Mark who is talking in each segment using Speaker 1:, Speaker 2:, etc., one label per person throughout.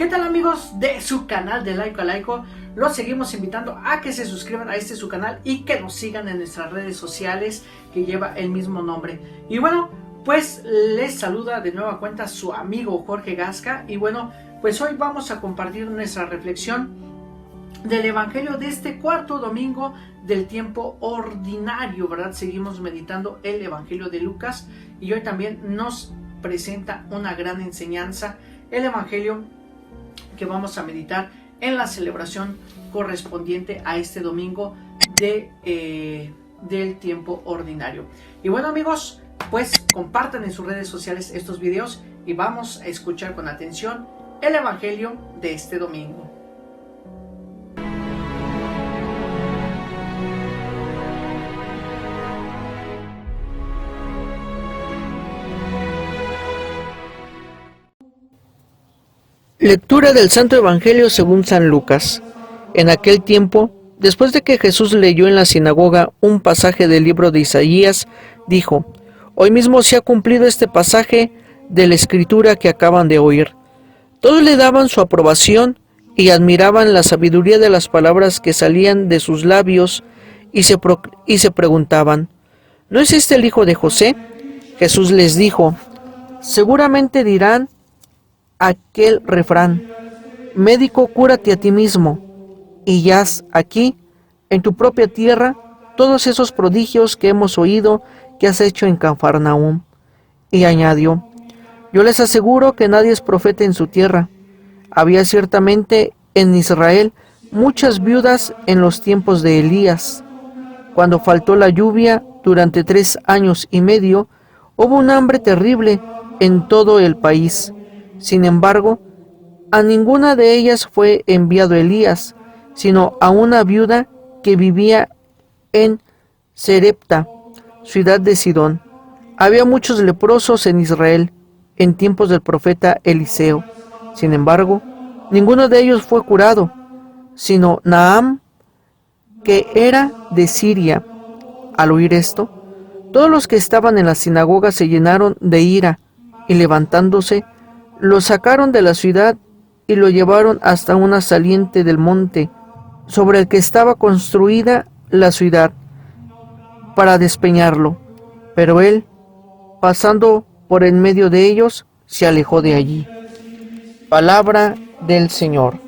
Speaker 1: ¿Qué tal, amigos de su canal de Laico a Laico? Los seguimos invitando a que se suscriban a su canal y que nos sigan en nuestras redes sociales que lleva el mismo nombre. Y bueno, pues les saluda de nueva cuenta su amigo Jorge Gasca. Y bueno, pues hoy vamos a compartir nuestra reflexión del Evangelio de este cuarto domingo del tiempo ordinario, ¿verdad? Seguimos meditando el Evangelio de Lucas y hoy también nos presenta una gran enseñanza, el Evangelio que vamos a meditar en la celebración correspondiente a este domingo del tiempo ordinario. Y bueno, amigos, pues compartan en sus redes sociales estos videos y vamos a escuchar con atención el Evangelio de este domingo.
Speaker 2: Lectura del Santo Evangelio según San Lucas. En aquel tiempo, después de que Jesús leyó en la sinagoga un pasaje del libro de Isaías, dijo: «Hoy mismo se ha cumplido este pasaje de la Escritura que acaban de oír». Todos le daban su aprobación y admiraban la sabiduría de las palabras que salían de sus labios y se preguntaban: ¿no es este el hijo de José? Jesús les dijo: «Seguramente dirán aquel refrán: médico, cúrate a ti mismo, y haz aquí, en tu propia tierra, todos esos prodigios que hemos oído que has hecho en Cafarnaúm». Y añadió: «Yo les aseguro que nadie es profeta en su tierra. Había ciertamente en Israel muchas viudas en los tiempos de Elías. Cuando faltó la lluvia durante 3 años y medio, hubo un hambre terrible en todo el país. Sin embargo, a ninguna de ellas fue enviado Elías, sino a una viuda que vivía en Serepta, ciudad de Sidón. Había muchos leprosos en Israel en tiempos del profeta Eliseo. Sin embargo, ninguno de ellos fue curado, sino Naamán, que era de Siria». Al oír esto, todos los que estaban en la sinagoga se llenaron de ira y, levantándose, lo sacaron de la ciudad y lo llevaron hasta una saliente del monte sobre el que estaba construida la ciudad, para despeñarlo. Pero él, pasando por en medio de ellos, se alejó de allí. Palabra del Señor.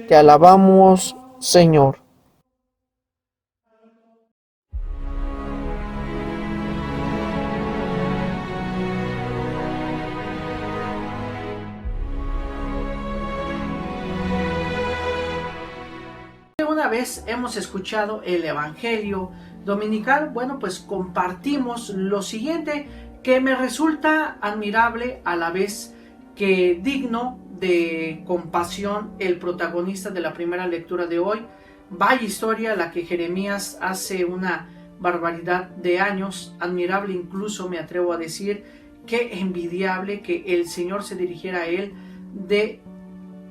Speaker 2: Te alabamos, Señor.
Speaker 1: Una vez hemos escuchado el Evangelio dominical, bueno, pues compartimos lo siguiente que me resulta admirable, a la vez que digno de compasión, el protagonista de la primera lectura de hoy. Vaya historia la que Jeremías hace una barbaridad de años, admirable incluso me atrevo a decir, que envidiable que el Señor se dirigiera a él de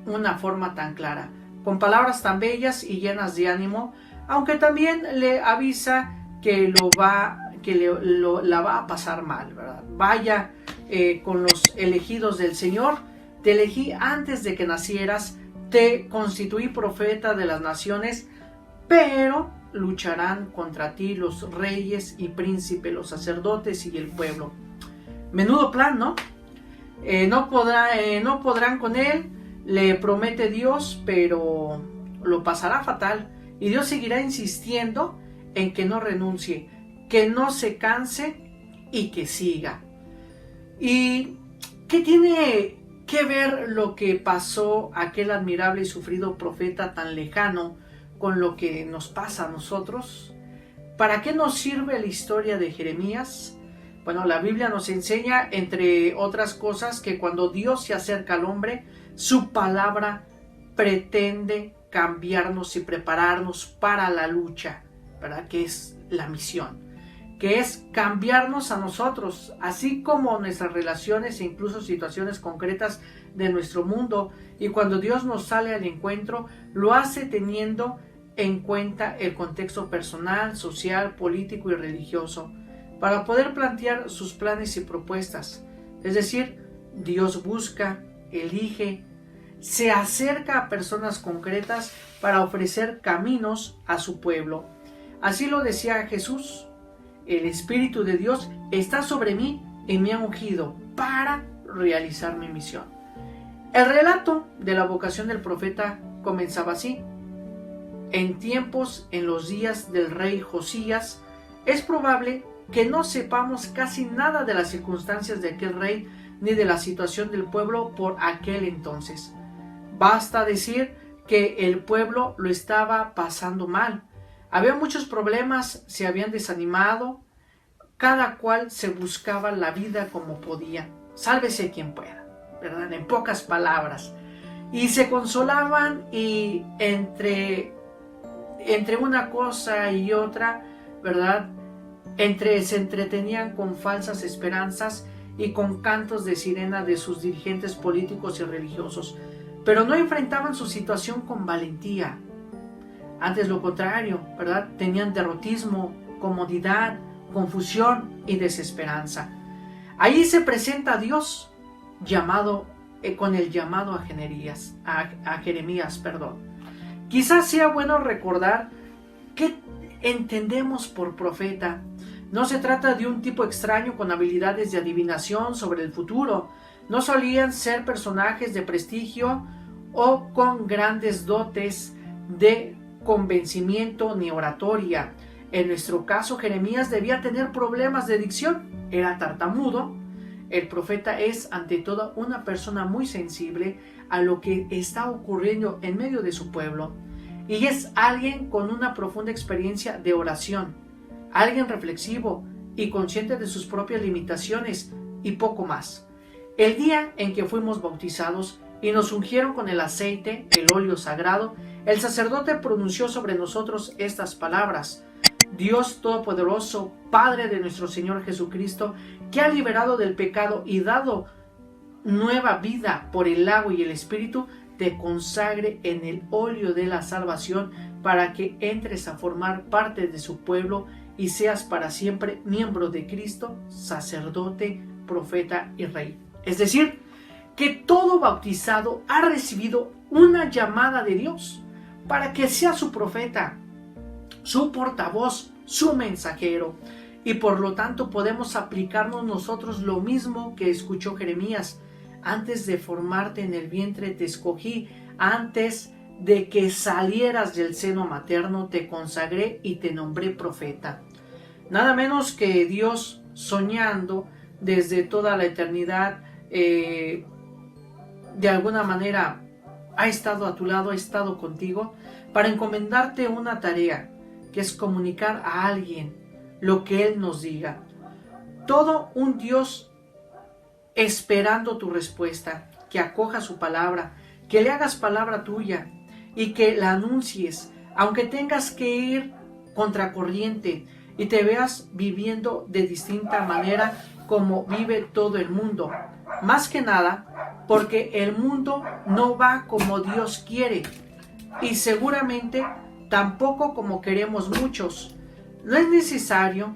Speaker 1: una forma tan clara, con palabras tan bellas y llenas de ánimo, aunque también le avisa que la va a pasar mal, ¿verdad? Vaya, con los elegidos del Señor, te elegí antes de que nacieras, te constituí profeta de las naciones, pero lucharán contra ti los reyes y príncipes, los sacerdotes y el pueblo. Menudo plan, ¿no? No podrán con él, le promete Dios, pero lo pasará fatal. Y Dios seguirá insistiendo en que no renuncie, que no se canse y que siga. ¿Y qué tiene que ver lo que pasó aquel admirable y sufrido profeta tan lejano con lo que nos pasa a nosotros? ¿Para qué nos sirve la historia de Jeremías? Bueno, la Biblia nos enseña, entre otras cosas, que cuando Dios se acerca al hombre, su palabra pretende cambiarnos y prepararnos para la lucha, ¿verdad? Que es la misión, que es cambiarnos a nosotros, así como nuestras relaciones e incluso situaciones concretas de nuestro mundo. Y cuando Dios nos sale al encuentro, lo hace teniendo en cuenta el contexto personal, social, político y religioso, para poder plantear sus planes y propuestas. Es decir, Dios busca, elige, se acerca a personas concretas para ofrecer caminos a su pueblo. Así lo decía Jesús: el Espíritu de Dios está sobre mí y me ha ungido para realizar mi misión. El relato de la vocación del profeta comenzaba así: en tiempos, en los días del rey Josías, es probable que no sepamos casi nada de las circunstancias de aquel rey ni de la situación del pueblo por aquel entonces. Basta decir que el pueblo lo estaba pasando mal. Había muchos problemas, se habían desanimado, cada cual se buscaba la vida como podía. Sálvese quien pueda, ¿verdad? En pocas palabras. Y se consolaban y entre una cosa y otra, ¿verdad? Se entretenían con falsas esperanzas y con cantos de sirena de sus dirigentes políticos y religiosos, pero no enfrentaban su situación con valentía. Antes lo contrario, ¿verdad? Tenían derrotismo, comodidad, confusión y desesperanza. Ahí se presenta Dios con el llamado a Jeremías. Quizás sea bueno recordar qué entendemos por profeta. No se trata de un tipo extraño con habilidades de adivinación sobre el futuro. No solían ser personajes de prestigio o con grandes dotes de convencimiento ni oratoria. En nuestro caso, Jeremías debía tener problemas de dicción. Era tartamudo. El profeta es, ante todo, una persona muy sensible a lo que está ocurriendo en medio de su pueblo. Y es alguien con una profunda experiencia de oración, alguien reflexivo y consciente de sus propias limitaciones y poco más. El día en que fuimos bautizados y nos ungieron con el aceite, el óleo sagrado, el sacerdote pronunció sobre nosotros estas palabras: Dios Todopoderoso, Padre de nuestro Señor Jesucristo, que ha liberado del pecado y dado nueva vida por el agua y el Espíritu, te consagre en el óleo de la salvación para que entres a formar parte de su pueblo y seas para siempre miembro de Cristo, sacerdote, profeta y rey. Es decir, que todo bautizado ha recibido una llamada de Dios para que sea su profeta, su portavoz, su mensajero. Y por lo tanto podemos aplicarnos nosotros lo mismo que escuchó Jeremías: antes de formarte en el vientre te escogí, antes de que salieras del seno materno te consagré y te nombré profeta. Nada menos que Dios, soñando desde toda la eternidad, de alguna manera ha estado a tu lado, ha estado contigo para encomendarte una tarea, que es comunicar a alguien lo que Él nos diga. Todo un Dios esperando tu respuesta, que acoja su palabra, que le hagas palabra tuya y que la anuncies, aunque tengas que ir contracorriente y te veas viviendo de distinta manera como vive todo el mundo. Más que nada, porque el mundo no va como Dios quiere y seguramente tampoco como queremos muchos. No es necesario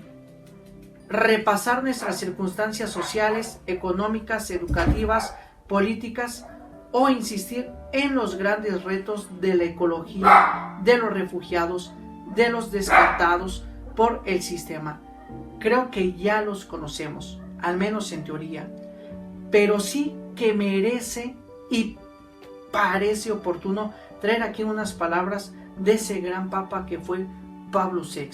Speaker 1: repasar nuestras circunstancias sociales, económicas, educativas, políticas o insistir en los grandes retos de la ecología, de los refugiados, de los descartados por el sistema. Creo que ya los conocemos, al menos en teoría, pero sí que merece y parece oportuno traer aquí unas palabras de ese gran papa que fue Pablo VI.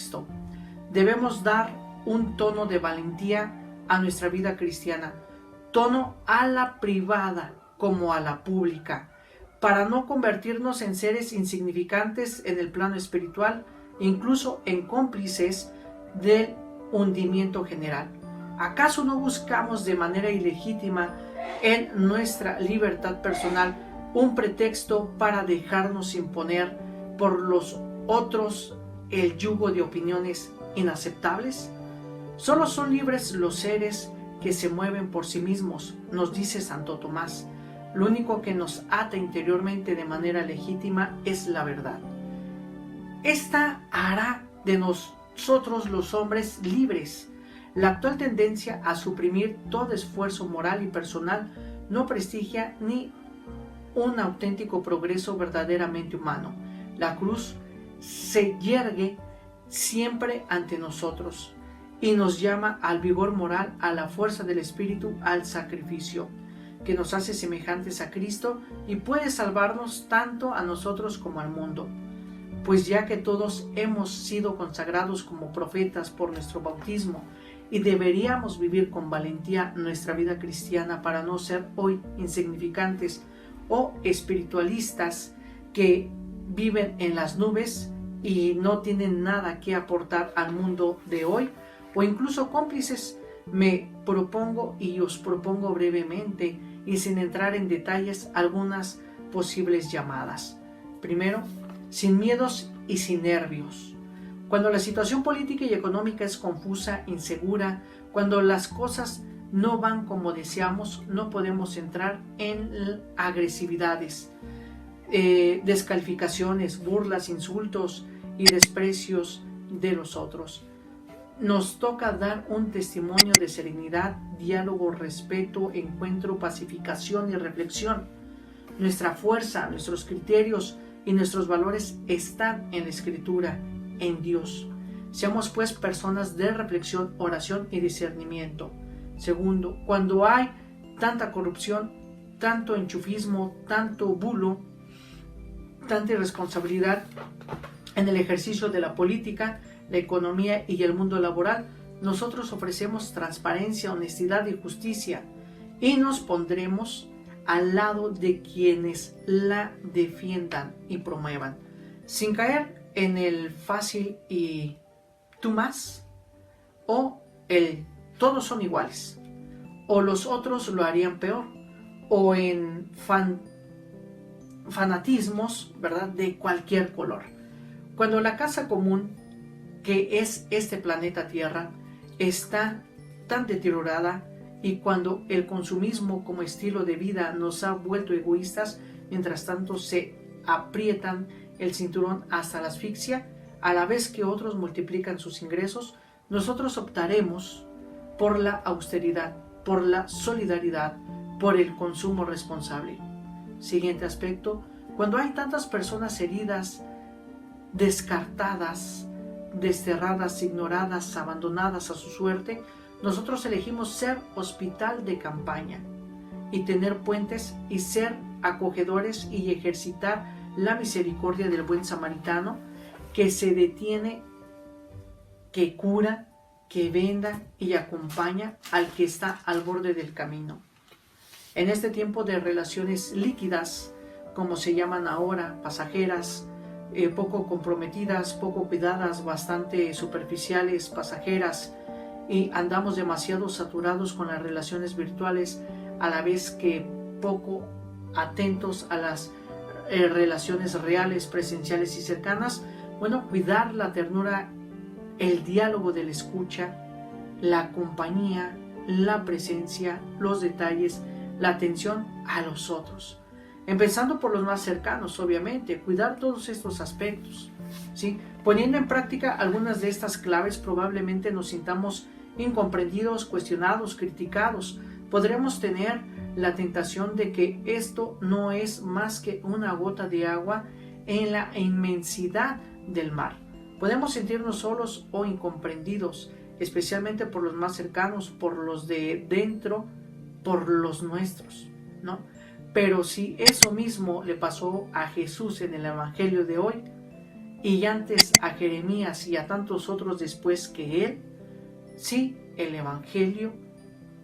Speaker 1: Debemos dar un tono de valentía a nuestra vida cristiana, tono a la privada como a la pública, para no convertirnos en seres insignificantes en el plano espiritual, incluso en cómplices del hundimiento general. ¿Acaso no buscamos de manera ilegítima en nuestra libertad personal un pretexto para dejarnos imponer por los otros el yugo de opiniones inaceptables? Solo son libres los seres que se mueven por sí mismos, nos dice Santo Tomás. Lo único que nos ata interiormente de manera legítima es la verdad. Esta hará de nosotros los hombres libres. La actual tendencia a suprimir todo esfuerzo moral y personal no prestigia ni un auténtico progreso verdaderamente humano. La cruz se yergue siempre ante nosotros y nos llama al vigor moral, a la fuerza del Espíritu, al sacrificio, que nos hace semejantes a Cristo y puede salvarnos tanto a nosotros como al mundo. Pues ya que todos hemos sido consagrados como profetas por nuestro bautismo y deberíamos vivir con valentía nuestra vida cristiana para no ser hoy insignificantes o espiritualistas que viven en las nubes y no tienen nada que aportar al mundo de hoy, o incluso cómplices, me propongo y os propongo brevemente y sin entrar en detalles algunas posibles llamadas. Primero, sin miedos y sin nervios. Cuando la situación política y económica es confusa, insegura, cuando las cosas no van como deseamos, no podemos entrar en agresividades, descalificaciones, burlas, insultos y desprecios de los otros. Nos toca dar un testimonio de serenidad, diálogo, respeto, encuentro, pacificación y reflexión. Nuestra fuerza, nuestros criterios y nuestros valores están en la Escritura, en Dios. Seamos pues personas de reflexión, oración y discernimiento. Segundo, cuando hay tanta corrupción, tanto enchufismo, tanto bulo, tanta irresponsabilidad en el ejercicio de la política, la economía y el mundo laboral, nosotros ofrecemos transparencia, honestidad y justicia y nos pondremos al lado de quienes la defiendan y promuevan, sin caer en el fácil y tú más, o el todos son iguales, o los otros lo harían peor, o en fanatismos, ¿verdad?, de cualquier color. Cuando la casa común, que es este planeta Tierra, está tan deteriorada, y cuando el consumismo como estilo de vida nos ha vuelto egoístas, mientras tanto se aprietan el cinturón hasta la asfixia, a la vez que otros multiplican sus ingresos, nosotros optaremos por la austeridad, por la solidaridad, por el consumo responsable. Siguiente aspecto, cuando hay tantas personas heridas, descartadas, desterradas, ignoradas, abandonadas a su suerte, nosotros elegimos ser hospital de campaña y tener puentes y ser acogedores y ejercitar la misericordia del buen samaritano que se detiene, que cura, que venda y acompaña al que está al borde del camino. En este tiempo de relaciones líquidas, como se llaman ahora, pasajeras, poco comprometidas, poco cuidadas, bastante superficiales, pasajeras, y andamos demasiado saturados con las relaciones virtuales, a la vez que poco atentos a las relaciones reales, presenciales y cercanas. Bueno, cuidar la ternura, el diálogo de la escucha, la compañía, la presencia, los detalles, la atención a los otros. Empezando por los más cercanos, obviamente, cuidar todos estos aspectos, ¿sí? Poniendo en práctica algunas de estas claves, probablemente nos sintamos incomprendidos, cuestionados, criticados. Podremos tener la tentación de que esto no es más que una gota de agua en la inmensidad del mar. Podemos sentirnos solos o incomprendidos, especialmente por los más cercanos, por los de dentro, por los nuestros, ¿no? Pero si eso mismo le pasó a Jesús en el Evangelio de hoy, y antes a Jeremías y a tantos otros después que él, sí, el Evangelio,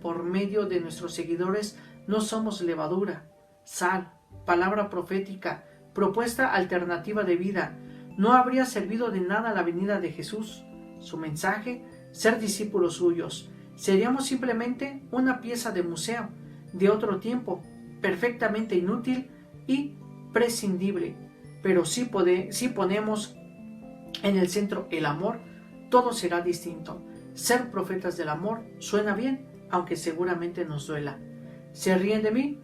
Speaker 1: por medio de nuestros seguidores, no somos levadura, sal, palabra profética, propuesta alternativa de vida. No habría servido de nada la venida de Jesús, su mensaje, ser discípulos suyos. Seríamos simplemente una pieza de museo de otro tiempo, perfectamente inútil y prescindible. Pero si ponemos en el centro el amor, todo será distinto. Ser profetas del amor suena bien, aunque seguramente nos duela. Se ríen de mí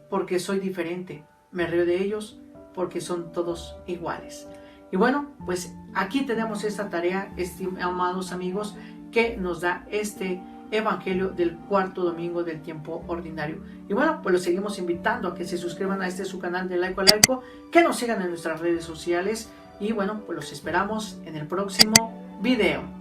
Speaker 1: porque soy diferente. Me río de ellos porque son todos iguales. Y bueno, pues aquí tenemos esta tarea, estimados amigos, que nos da este Evangelio del cuarto domingo del tiempo ordinario. Y bueno, pues los seguimos invitando a que se suscriban a su canal de Laico a Laico, que nos sigan en nuestras redes sociales y bueno, pues los esperamos en el próximo video.